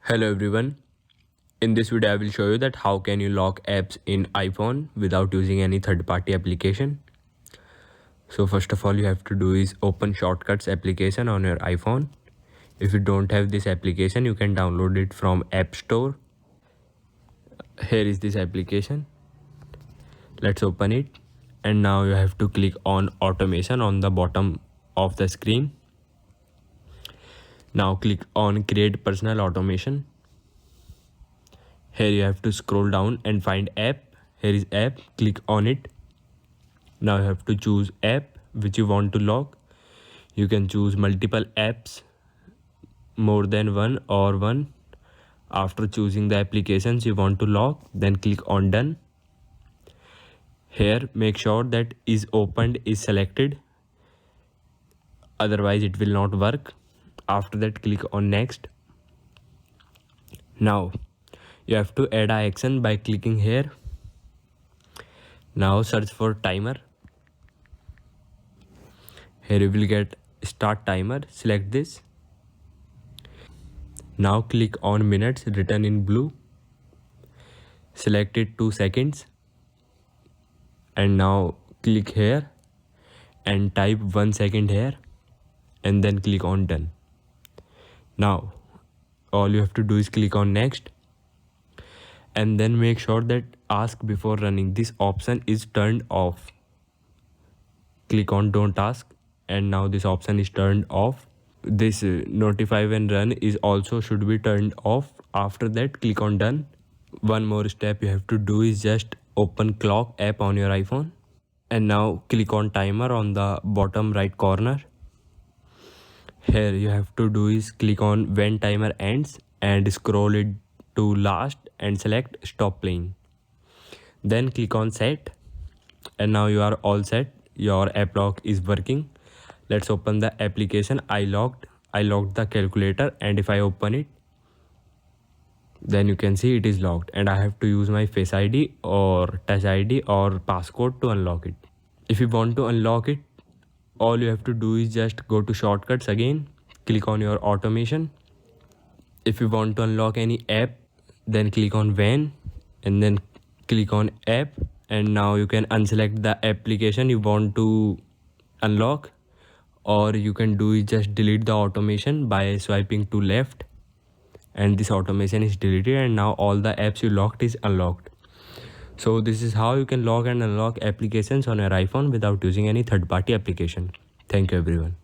Hello everyone. In this video I will show you that how can you lock apps in iPhone without using any third-party application. So first of all you have to do is open Shortcuts application on your iPhone. If you don't have this application you can download it from App Store. Here is this application. Let's open it, and now you have to click on automation on the bottom of the screen. Now click on create personal automation. Here you have to scroll down and find app. Here is app, click on it. Now you have to choose app which you want to lock. You can choose multiple apps, more than one or one. After choosing the applications you want to lock, then click on done. Here make sure that is opened is selected, otherwise it will not work. After that click on next. Now you have to add an action by clicking here. Now search for timer. Here you will get start timer, select this. Now click on minutes written in blue, select it 2 seconds, and now click here and type 1 second here and then click on done. Now all you have to do is click on next, and then make sure that ask before running, this option is turned off. Click on don't ask, and now this option is turned off. This notify when run is also should be turned off. After that click on done. One more step you have to do is just open clock app on your iPhone, and now click on timer on the bottom right corner. Here you have to do is click on when timer ends and scroll it to last and select stop playing. Then click on set, and now you are all set. Your app lock is working. Let's open the application. I locked the calculator, and if I open it, then you can see it is locked, and I have to use my Face ID or Touch ID or passcode to unlock it. If you want to unlock it, all you have to do is just go to shortcuts again, click on your automation. If you want to unlock any app, then click on when and then click on app, and now you can unselect the application you want to unlock, or you can do is just delete the automation by swiping to left, and this automation is deleted, and now all the apps you locked is unlocked. So this is how you can lock and unlock applications on your iPhone without using any third-party application. Thank you everyone.